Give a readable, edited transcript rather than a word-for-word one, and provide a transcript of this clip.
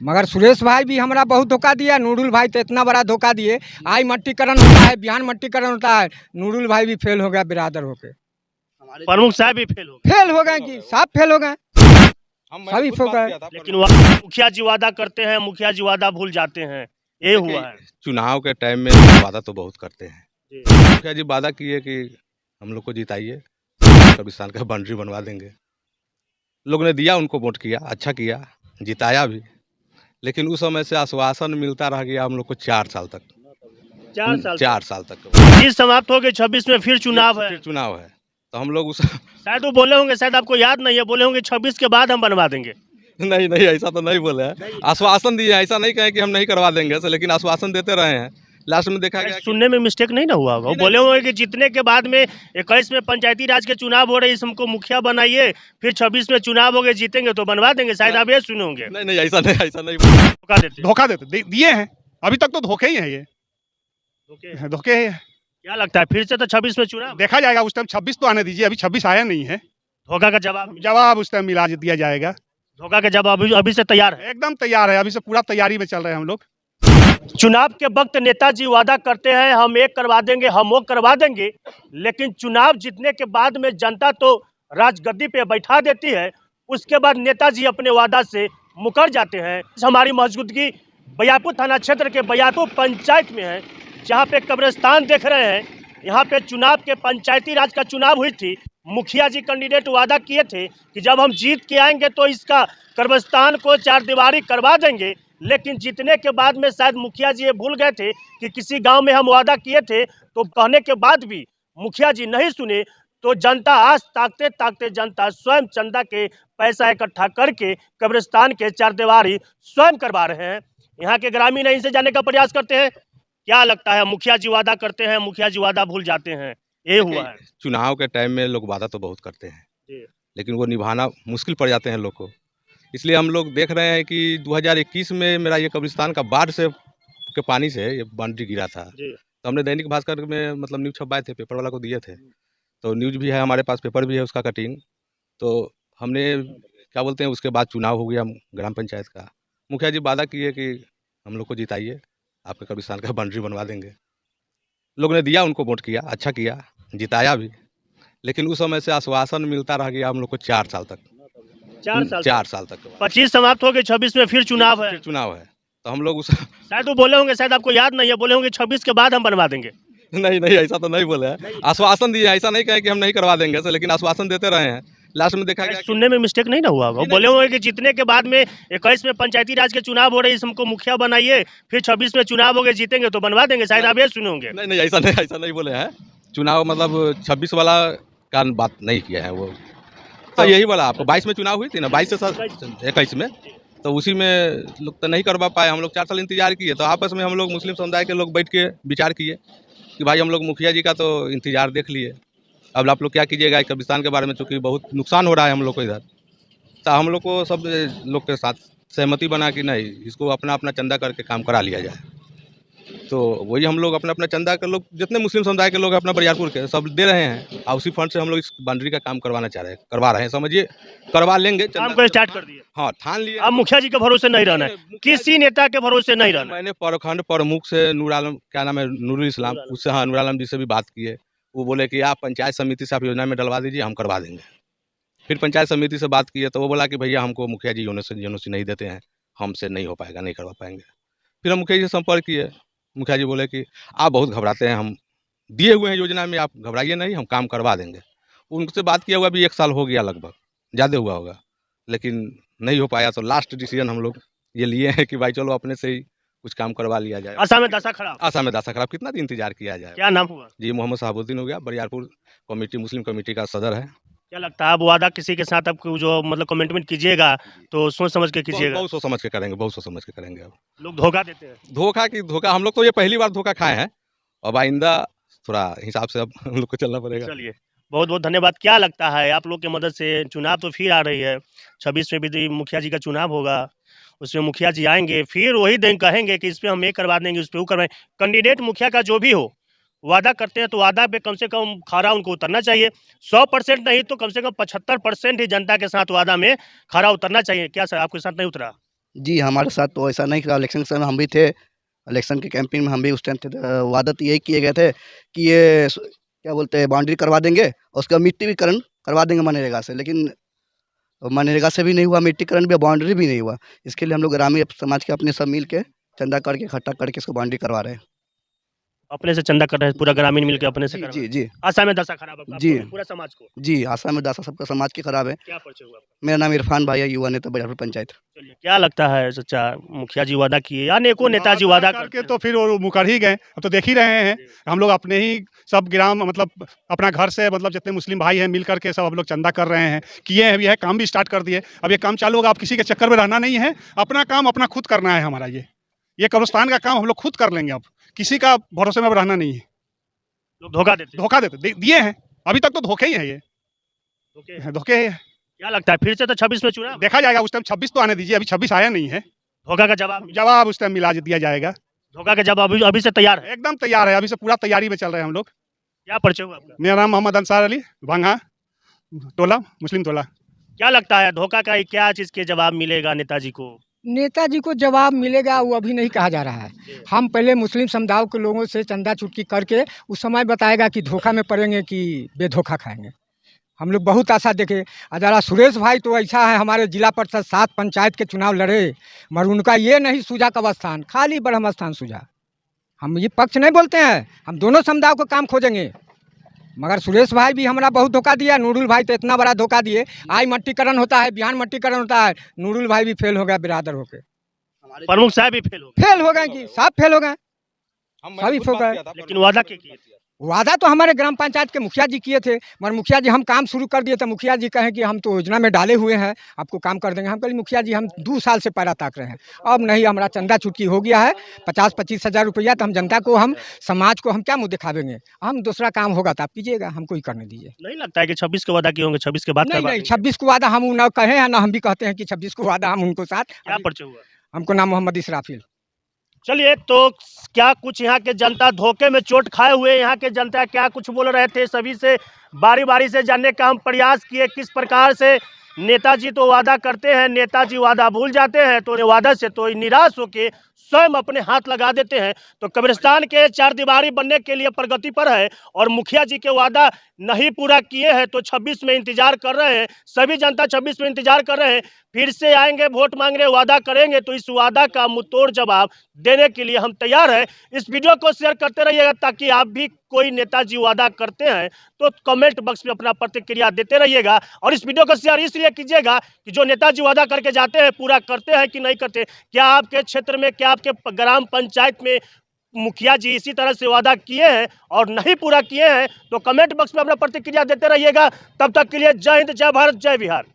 मगर सुरेश भाई भी हमारा बहुत धोखा दिया। नूरुल भाई तो इतना बड़ा धोखा दिए। आज मट्टीकरण होता है, बिहान मट्टीकरण होता है, नूरुल भाई भी फेल हो गया बिरादर होके। प्रमुख साहब भी फेल हो गए कि सब फेल हो गए, सभी फेल गए। लेकिन मुखिया जी वादा करते हैं, मुखिया जी वादा भूल जाते हैं, ये हुआ है। चुनाव के टाइम में वादा तो बहुत करते हैं। मुखिया जी वादा किए कि हम लोग को जिताइए, कब्रिस्तान का बाउंड्री बनवा देंगे। लोग ने दिया, उनको वोट किया, अच्छा किया, जिताया भी। लेकिन उस समय से आश्वासन मिलता रह गया हम लोग को 4 साल तक। 4 साल तक 25 समाप्त हो गए, 26 में फिर चुनाव है। फिर चुनाव है तो हम लोग उस शायद वो बोले होंगे, शायद आपको याद नहीं है, बोले होंगे 26 के बाद हम बनवा देंगे। नहीं नहीं, ऐसा तो नहीं बोले हैं। आश्वासन दिए, ऐसा नहीं कहे कि हम नहीं करवा देंगे ऐसे, लेकिन आश्वासन देते रहे हैं। लास्ट में देखा गया सुनने में मिस्टेक नहीं ना हुआ होगा। वो बोले होंगे कि जीतने के बाद में 21 में पंचायती राज के चुनाव हो रहे हैं, हमको मुखिया बनाइए, फिर 26 में चुनाव हो गए, जीतेंगे तो बनवा देंगे। शायद आप ये सुने होंगे। नहीं नहीं, ऐसा नहीं धोखा देते दिए हैं, अभी तक तो धोखे ही हैं। ये धोखे हैं। क्या लगता है फिर से तो 26 में चुनाव देखा जाएगा उस टाइम। 26 तो आने दीजिए, अभी 26 आया नहीं है। धोखा का जवाब उस टाइम मिला दिया जाएगा। धोखा का जवाब अभी से तैयार है, एकदम तैयार है। अभी से पूरा तैयारी में चल रहे हैं हम लोग। चुनाव के वक्त नेताजी वादा करते हैं हम एक करवा देंगे, हम वो करवा देंगे, लेकिन चुनाव जीतने के बाद में जनता तो राजगद्दी पे बैठा देती है, उसके बाद नेताजी अपने वादा से मुकर जाते हैं। हमारी मौजूदगी बयारपुर थाना क्षेत्र के बयारपुर पंचायत में है, जहां पे कब्रिस्तान देख रहे हैं। यहाँ पे चुनाव के पंचायती राज का चुनाव हुई थी। मुखिया जी कैंडिडेट वादा किए थे कि जब हम जीत के आएंगे तो इसका कब्रिस्तान को 4 दीवारी करवा देंगे, लेकिन जीतने के बाद में शायद मुखिया जी ये भूल गए थे कि किसी गांव में हम वादा किए थे, तो कहने के बाद भी मुखिया जी नहीं सुने। तो जनता आज ताकते ताकते जनता स्वयं चंदा के पैसा इकट्ठा करके कब्रिस्तान के 4 दीवारी स्वयं करवा रहे हैं। यहाँ के ग्रामीण इनसे जाने का प्रयास करते हैं। क्या लगता है, मुखिया जी वादा करते हैं, मुखिया जी वादा भूल जाते हैं, ये हुआ है। चुनाव के टाइम में लोग वादा तो बहुत करते हैं, लेकिन वो निभाना मुश्किल पड़ जाते हैं लोग को। इसलिए हम लोग देख रहे हैं कि 2021 में मेरा ये कब्रिस्तान का बाढ़ से के पानी से ये बाउंड्री गिरा था। तो हमने दैनिक भास्कर में मतलब न्यूज़ छपवाए थे, पेपर वाला को दिए थे। तो न्यूज़ भी है हमारे पास, पेपर भी है उसका कटिंग। तो हमने क्या बोलते हैं, उसके बाद चुनाव हो गया ग्राम पंचायत का। मुखिया जी वादा किए कि हम लोग को जिताइए, आपके कब्रिस्तान का बाउंड्री बनवा देंगे। लोग ने दिया, उनको वोट किया, अच्छा किया, जिताया भी। लेकिन उस समय से आश्वासन मिलता रह गया हम लोग को 4 साल तक। 4 साल तक 25 समाप्त हो गए, 26 में फिर चुनाव है। तो हम लोग उस शायद वो बोले होंगे, शायद आपको याद नहीं है, बोले होंगे 26 के बाद हम बनवा देंगे। नहीं नहीं, ऐसा तो नहीं बोले हैं। आश्वासन दिए, ऐसा नहीं कहे कि हम नहीं करवा देंगे ऐसे, लेकिन आश्वासन देते रहे हैं। लास्ट में देखा गया सुनने में मिस्टेक नहीं ना हुआ होगा। वो बोले होंगे कि जीतने के बाद में 21 में पंचायती राज के चुनाव हो रहे हैं, हमको मुखिया बनाइए, फिर 26 में चुनाव हो गए, जीतेंगे तो बनवा देंगे। शायद आप ये सुने होंगे। नहीं नहीं, ऐसा नहीं बोले हैं। चुनाव मतलब 26 वाला का बात नहीं किया है वो। तो यही बोला आपको, 22 में चुनाव हुई थी ना, 22 से 21 में, तो उसी में लोग तो नहीं करवा पाए। हम लोग 4 साल इंतजार किए। तो आपस में हम लोग मुस्लिम समुदाय के लोग बैठ के विचार किए कि भाई हम लोग मुखिया जी का तो इंतजार देख लिए, अब आप लोग क्या कीजिएगा कब्रिस्तान के बारे में, चूँकि बहुत नुकसान हो रहा है हम लोग को इधर। तो हम लोग को सब लोग के साथ सहमति बना कि नहीं, इसको अपना अपना चंदा करके काम करा लिया जाए। तो वही हम लोग अपना अपना चंदा के लोग, जितने मुस्लिम समुदाय के लोग अपना बरियारपुर के, सब दे रहे हैं, और उसी फंड से हम लोग इस बाउंड्री का काम करवाना चाह रहे हैं, करवा रहे हैं। समझिए, करवा लेंगे। काम को स्टार्ट कर दिए। हाँ, ठान लिए। अब मुखिया जी के भरोसे नहीं रहना है, किसी नेता के भरोसे नहीं रहना। मैंने प्रखंड प्रमुख से नूर आलम, क्या नाम है, नूरुल इस्लाम, उससे, हाँ, नूर आलम जी से भी बात किए। वो बोले कि आप पंचायत समिति से आप योजना में डलवा दीजिए, हम करवा देंगे। फिर पंचायत समिति से बात किए तो वो बोला कि भैया हमको मुखिया जी यूनिवर्सिटी नहीं देते हैं, हमसे नहीं हो पाएगा, नहीं करवा पाएंगे। फिर हम मुखिया जी से संपर्क किए। मुखिया जी बोले कि आप बहुत घबराते हैं, हम दिए हुए हैं योजना में, आप घबराइए नहीं, हम काम करवा देंगे। उनसे बात किया हुआ भी 1 साल हो गया, लगभग ज़्यादा हुआ होगा, लेकिन नहीं हो पाया। तो लास्ट डिसीजन हम लोग ये लिए हैं कि भाई चलो अपने से ही कुछ काम करवा लिया जाए। आशा में दशा खराब। आशा में दशा खराब, कितना दिन इंतजार किया जाए। क्या नाम हुआ जी? मोहम्मद शहाबुद्दीन हो गया, बरियारपुर कमेटी, मुस्लिम कमेटी का सदर है। क्या लगता है, अब वादा किसी के साथ आपको जो मतलब कमिटमेंट कीजिएगा तो सोच समझ के कीजिएगा? बहुत सोच समझ के करेंगे, बहुत सोच समझ के करेंगे। अब लोग धोखा देते हैं। धोखा हम लोग तो ये पहली बार धोखा खाए हैं, अब आइंदा थोड़ा हिसाब से अब हम लोग को चलना पड़ेगा। चलिए, बहुत बहुत धन्यवाद। क्या लगता है आप लोग की मदद से, चुनाव तो फिर आ रही है, 26 में भी मुखिया जी का चुनाव होगा, उसमें मुखिया जी आएंगे, फिर वही दिन कहेंगे कि इस पर हम ये करवा देंगे, उस पर वो करवाएंगे। कैंडिडेट मुखिया का जो भी हो, वादा करते हैं तो वादा पे कम से कम खरा उनको उतरना चाहिए। 100% नहीं तो कम से कम 75% ही जनता के साथ वादा में खरा उतरना चाहिए। क्या सर, आपके साथ नहीं उतरा? जी, हमारे साथ तो ऐसा नहीं था, इलेक्शन के समय हम भी थे, इलेक्शन की कैंपेन में हम भी उस टाइम थे। वादा तो यही किए गए थे कि ये क्या बोलते हैं, बाउंड्री करवा देंगे और उसका मिट्टीकरण करवा देंगे मनरेगा से, लेकिन मनरेगा से भी नहीं हुआ, मिट्टीकरण भी, बाउंड्री भी नहीं हुआ। इसके लिए हम लोग ग्रामीण समाज के अपने सब मिल के चंदा करके इकट्ठा करके इसको बाउंड्री करवा रहे हैं। अपने से चंदा कर रहे हैं, पूरा ग्रामीण मिलकर अपने से जी, करवा जी, रहे हैं। जी, आशा में दशा खराब है जी। आपको, पूरा समाज को। जी, आशा में दशा सबका समाज की खराब है। क्या परिचय हुआ आपका? मेरा नाम इरफान भाई है, युवा नेता बजारपुर पंचायत। चलिए, क्या लगता है सच्चा, मुखिया जी वादा किए, अनेकों नेताजी वादा करके तो फिर वो मुकर ही गए। अब तो देख ही रहे हैं, हम लोग अपने ही सब ग्राम मतलब अपना घर से मतलब जितने मुस्लिम भाई हैं मिल करके सब हम लोग चंदा कर रहे हैं, किए हैं, यह काम भी स्टार्ट कर दिए। अब ये काम चालू होगा, आप किसी के चक्कर में रहना नहीं है, अपना काम अपना खुद करना है हमारा। ये कब्रिस्तान का काम हम लोग खुद कर लेंगे, अब किसी का भरोसे में अब रहना नहीं है। लोग धोखा देते हैं। धोखा दिए हैं, अभी तक तो धोखे ही है, ये धोखे। धोखे है। क्या लगता है फिर से तो 26 में चुनाव? देखा जाएगा, उस टाइम 26 तो आने दीजिए, अभी 26 आया नहीं है। धोखा का जवाब जवाब उस टाइम मिला दिया जाएगा। धोखा का जवाब अभी से तैयार है। एकदम तैयार है, अभी से पूरा तैयारी में चल रहे हैं हम लोग। क्या परिचय हुआ आपका? मेरा नाम मोहम्मद अंसार अली, भांगा टोला, मुस्लिम टोला। क्या लगता है धोखा का क्या चीज के जवाब मिलेगा नेताजी को? नेताजी को जवाब मिलेगा वो अभी नहीं कहा जा रहा है। हम पहले मुस्लिम समुदाय के लोगों से चंदा चुटकी करके उस समय बताएगा कि धोखा में पड़ेंगे कि बेधोखा खाएंगे। हम लोग बहुत आशा देखे। जरा सुरेश भाई तो ऐसा है, हमारे जिला परिषद 7 पंचायत के चुनाव लड़े, मगर उनका ये नहीं सूझा कब्रिस्तान, खाली ब्रह्म स्थान सूझा। हम ये पक्ष नहीं बोलते हैं, हम दोनों समुदाय को काम खोजेंगे, मगर सुरेश भाई भी हमारा बहुत धोखा दिया। नूरुल भाई तो इतना बड़ा धोखा दिए। आज मट्टीकरण होता है, बिहान मट्टीकरण होता है, नूरुल भाई भी फेल हो गया बिरादर होके। प्रमुख साहब भी फेल हो गए, फेल हो गए कि सब फेल हो गए, सभी फेल हो गए। लेकिन वादा के किए थे। वादा तो हमारे ग्राम पंचायत के मुखिया जी किए थे, मगर मुखिया जी हम काम शुरू कर दिए तो मुखिया जी कहें कि हम तो योजना में डाले हुए हैं, आपको काम कर देंगे। हम कहे मुखिया जी हम 2 साल से पैरा ताक रहे हैं, अब नहीं, हमारा चंदा छुटकी हो गया है 50-25 हज़ार रुपया, तो हम जनता को, हम समाज को हम क्या मुँह दिखावेंगे। हम दूसरा काम होगा तो आप कीजिएगा, हमको ही करने दीजिए। नहीं लगता है कि 26 के वादा किए होंगे, 26 के बाद नहीं करवा नहीं, देंगे? 26 को वादा हम न कहे हैं, ना हम भी कहते हैं कि 26 को वादा हम उनको साथ। क्या परिचय हुआ? हमको नाम मोहम्मद इसराफिल। चलिए, तो क्या कुछ यहाँ के जनता धोखे में चोट खाए हुए, यहाँ के जनता क्या कुछ बोल रहे थे, सभी से बारी बारी से जानने का हम प्रयास किए। किस प्रकार से नेताजी तो वादा करते हैं, नेताजी वादा भूल जाते हैं, तो वादा से तो निराश होकर स्वयं अपने हाथ लगा देते हैं। तो कब्रिस्तान के 4 दीवारी बनने के लिए प्रगति पर है और मुखिया जी के वादा नहीं पूरा किए हैं, तो 26 में इंतजार कर रहे हैं। सभी जनता 26 में इंतजार कर रहे हैं, फिर से आएंगे, वोट मांगने, वादा करेंगे, तो इस वादा का मुंहतोड़ जवाब देने के लिए हम तैयार हैं। इस वीडियो को शेयर करते रहिएगा ताकि आप भी कोई नेताजी वादा करते हैं तो कमेंट बॉक्स में अपना प्रतिक्रिया देते रहिएगा। और इस वीडियो को शेयर इसलिए कीजिएगा कि जो नेताजी वादा करके जाते हैं पूरा करते हैं कि नहीं करते। क्या आपके क्षेत्र में, क्या आपके ग्राम पंचायत में मुखिया जी इसी तरह से वादा किए हैं और नहीं पूरा किए हैं? तो कमेंट बॉक्स में अपना प्रतिक्रिया देते रहिएगा। तब तक के लिए जय हिंद, जय भारत, जय बिहार।